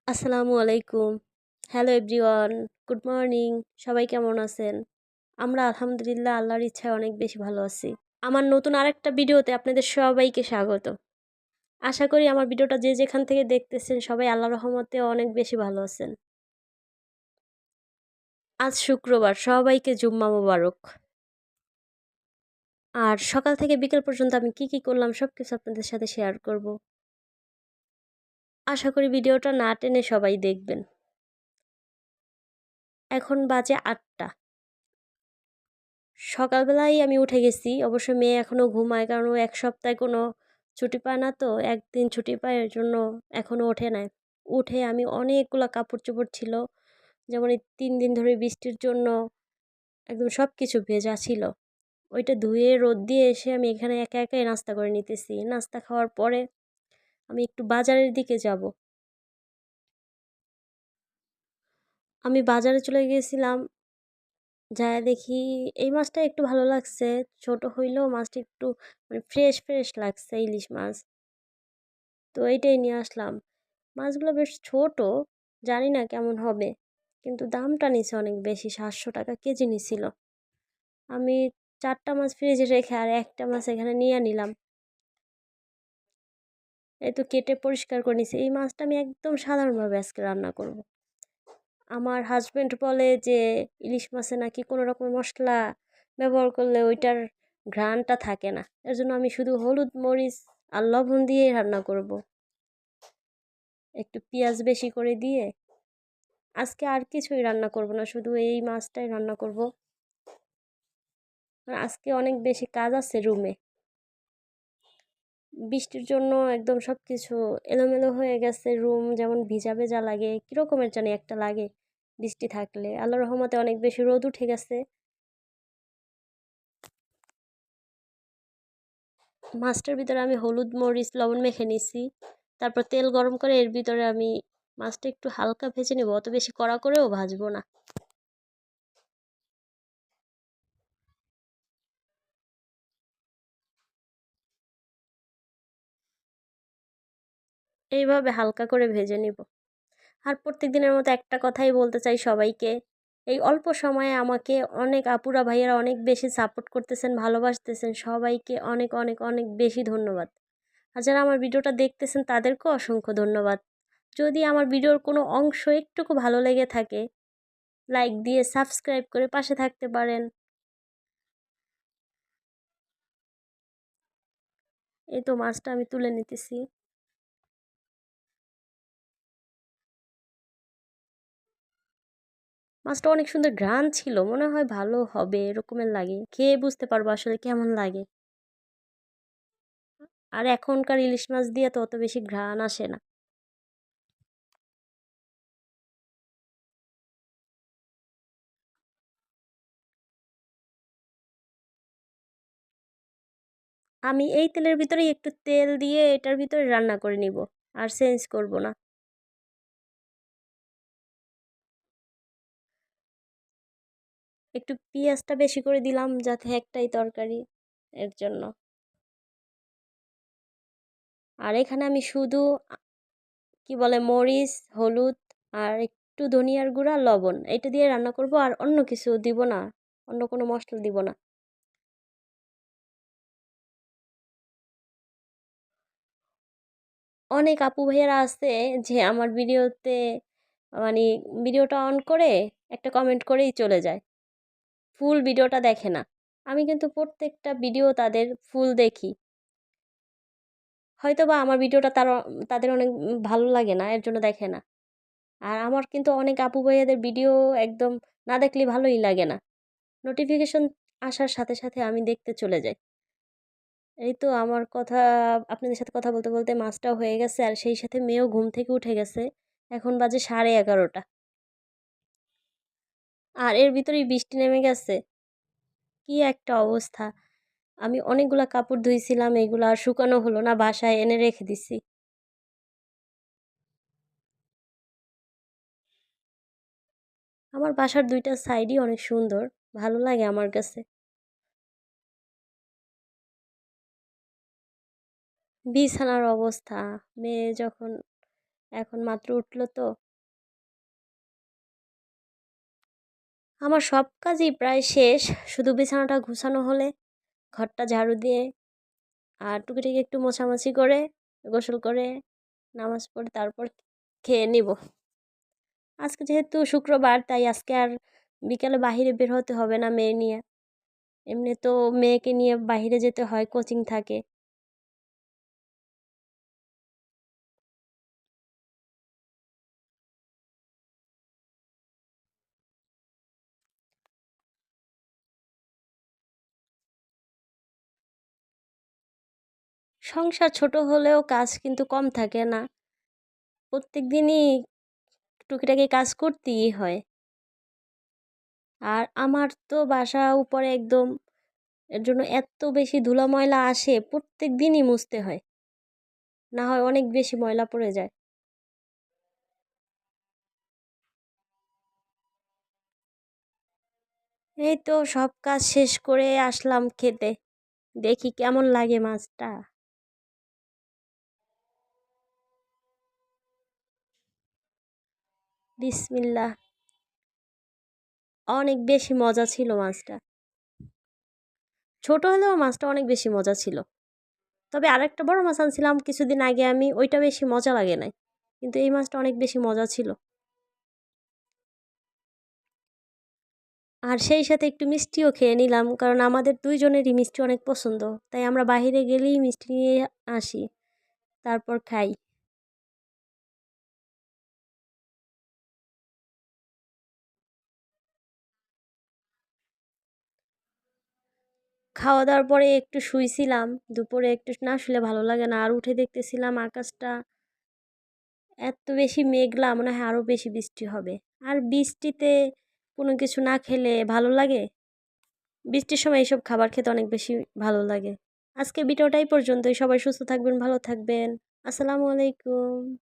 আসসালামু আলাইকুম। Hello everyone. Good morning. সবাই কেমন আছেন? আমরা আলহামদুলিল্লাহ আল্লাহর ইচ্ছায় অনেক বেশি ভালো আছি। আমার নতুন আরেকটা ভিডিওতে আপনাদের সবাইকে স্বাগত। আশা করি আমার ভিডিওটা যে যেখান থেকে দেখতেছেন সবাই আল্লাহর রহমতে অনেক বেশি ভালো আছেন। আজ শুক্রবার, সবাইকে জুম্মা মোবারক। আর সকাল থেকে বিকেল পর্যন্ত আমি কি করলাম সব কিছু আপনাদের সাথে শেয়ার করব। আশা করি ভিডিওটা না টেনে সবাই দেখবেন। এখন বাজে 8টা। সকালবেলাই আমি উঠে গেছি। অবশ্য মেয়ে এখনও ঘুমায়, কারণ ও ১ সপ্তাহে কোনো ছুটি পায় না, তো একদিন ছুটি পায়, এর জন্য এখনও ওঠে নাই। উঠে আমি অনেকগুলা কাপড়-চোপড় ছিল, যেমন এই ৩ দিন ধরে বৃষ্টির জন্য একদম সব কিছু ভেজা ছিল। ওইটা ধুয়ে রোদ দিয়ে এসে আমি এখানে একা একাই নাস্তা করে নিতেছি। নাস্তা খাওয়ার পরে আমি একটু বাজারের দিকে যাব। আমি বাজারে চলে গিয়েছিলাম। যায়া দেখি এই মাছটা একটু ভালো লাগছে। ছোট হইলেও মাছটা একটু মানে ফ্রেশ লাগছে, ইলিশ মাছ। তো এইটাই নিয়ে আসলাম। মাছগুলো বেশ ছোট, জানি না কেমন হবে। কিন্তু দামটা নিছে অনেক বেশি, ৭০০ টাকা কেজি নিছিল। আমি ৪টা মাছ ফ্রিজে রেখে আর একটা মাছ এখানে নিয়ে নিলাম। এই তো কেটে পরিষ্কার করে নিছি। এই মাছটা আমি একদম সাধারণভাবে আজকে রান্না করব। আমার হাজব্যান্ড বলে যে ইলিশ মাছে নাকি কোনো রকম মশলা ব্যবহার করলে ওইটার ঘ্রাণটা থাকে না। এর জন্য আমি শুধু হলুদ, মরিচ আর লবণ দিয়েই রান্না করব। একটু পেঁয়াজ বেশি করে দিয়ে। আজকে আর কিছুই রান্না করব না, শুধু এই মাছটাই রান্না করব। আর আজকে অনেক বেশি কাজ আছে রুমে। বৃষ্টির জন্য একদম সব কিছু এলোমেলো হয়ে গেছে। রুম যেমন ভিজা ভেজা লাগে, কীরকমের জানি একটা লাগে বৃষ্টি থাকলে। আল্লাহর রহমতে অনেক বেশি রোদ উঠে গেছে। মাছটার ভিতরে আমি হলুদ, মরিচ, লবণ মেখে নিছি। তারপর তেল গরম করে এর ভিতরে আমি মাছটা একটু হালকা ভেজে নেব, অত বেশি কড়া করেও ভাজবো না। এইভাবে হালকা করে ভেজে নিব। আর প্রত্যেক দিনের মতো একটা কথাই বলতে চাই সবাইকে। এই অল্প সময়ে আমাকে অনেক আপুরা ভাইয়েরা অনেক বেশি সাপোর্ট করতেছেন, ভালোবাসতেছেন। সবাইকে অনেক অনেক অনেক বেশি ধন্যবাদ। আর যারা আমার ভিডিওটা দেখতেছেন তাদেরকেও অসংখ্য ধন্যবাদ। যদি আমার ভিডিওর কোনো অংশ একটুকু ভালো লেগে থাকে, লাইক দিয়ে সাবস্ক্রাইব করে পাশে থাকতে পারেন। এই তো মাছটা আমি তুলে নিতেছি। মাছটা অনেক সুন্দর ঘ্রাণ ছিল, মনে হয় ভালো হবে এরকমের লাগে। খেয়ে বুঝতে পারবো আসলে কেমন লাগে। আর এখনকার ইলিশ মাছ দিয়ে তো অত বেশি ঘ্রাণ আসে না। আমি এই তেলের ভিতরেই একটু তেল দিয়ে এটার ভিতরে রান্না করে নিব, আর চেঞ্জ করব না। একটু পেঁয়াজটা বেশি করে দিলাম যাতে একটাই তরকারি, এর জন্য। আর এখানে আমি শুধু কি বলে মরিচ, হলুদ আর একটু ধনিয়ার গুঁড়া, লবণ এটা দিয়ে রান্না করব, আর অন্য কিছু দিব না, অন্য কোনো মশলা দিব না। অনেক আপু ভাইয়ারা আছে যে আমার ভিডিওতে মানে ভিডিওটা অন করে একটা কমেন্ট করেই চলে যায়, ফুল ভিডিওটা দেখে না। আমি কিন্তু প্রত্যেকটা ভিডিও তাদের ফুল দেখি। হয়তো বা আমার ভিডিওটা তাদের অনেক ভালো লাগে না, এর জন্য দেখে না। আর আমার কিন্তু অনেক আপু ভাইয়াদের ভিডিও একদম না দেখলে ভালোই লাগে না। নোটিফিকেশন আসার সাথে সাথে আমি দেখতে চলে যাই। এই তো আমার কথা, আপনাদের সাথে কথা বলতে বলতে মাছটাও হয়ে গেছে, আর সেই সাথে মেয়েও ঘুম থেকে উঠে গেছে। এখন বাজে 11:30। আর এর ভিতরেই বৃষ্টি নেমে গেছে। কি একটা অবস্থা! আমি অনেকগুলা কাপড় ধুইছিলাম, এগুলো আর শুকানো হলো না, বাসায় এনে রেখে দিছি। আমার বাসার 2টা সাইডই অনেক সুন্দর, ভালো লাগে আমার কাছে। বিছানার অবস্থা, মেয়ে যখন এখন মাত্র উঠলো তো। আমার সব কাজই প্রায় শেষ, শুধু বিছানাটা গুছানো হলে, ঘরটা ঝাড়ু দিয়ে আর টুকিটাকি একটু মোছামাছি করে, গোসল করে, নামাজ পড়ে তারপর খেয়ে নিব। আজকে যেহেতু শুক্রবার, তাই আজকে আর বিকালে বাহিরে বের হতে হবে না মেয়ে নিয়ে। এমনি তো মেয়েকে নিয়ে বাহিরে যেতে হয়, কোচিং থাকে। সংসার ছোট হলেও কাজ কিন্তু কম থাকে না, প্রত্যেক দিনই টুকিটাকি কাজ করতেই হয়। আর আমার তো বাসা উপরে একদম, এর জন্য এত বেশি ধুলা ময়লা আসে, প্রত্যেক দিনই মুছতে হয়, না হয় অনেক বেশি ময়লা পড়ে যায়। এই তো সব কাজ শেষ করে আসলাম খেতে, দেখি কেমন লাগে মাছটা। বিসমিল্লাহ। অনেক বেশি মজা ছিল মাছটা, ছোট হলেও মাছটা অনেক বেশি মজা ছিল। তবে আরেকটা বড় মাছ আনছিলাম কিছুদিন আগে আমি, ওইটা বেশি মজা লাগে নাই, কিন্তু এই মাছটা অনেক বেশি মজা ছিল। আর সেই সাথে একটু মিষ্টিও খেয়ে নিলাম, কারণ আমাদের দুইজনেরই মিষ্টি অনেক পছন্দ, তাই আমরা বাইরে গেলেই মিষ্টি নিয়ে আসি, তারপর খাই। খাওয়া দাওয়ার পরে একটু শুইছিলাম, দুপুরে একটু না শুলে ভালো লাগে না, আর উঠে দেখতেছিলাম আকাশটা এত বেশি মেঘলা, মনে হয় আরও বেশি বৃষ্টি হবে। আর বৃষ্টিতে কোনো কিছু না খেলে ভালো লাগে? বৃষ্টির সময় এইসব খাবার খেতে অনেক বেশি ভালো লাগে। আজকে ভিডিওটাই পর্যন্তই, সবাই সুস্থ থাকবেন, ভালো থাকবেন। আসসালামু আলাইকুম।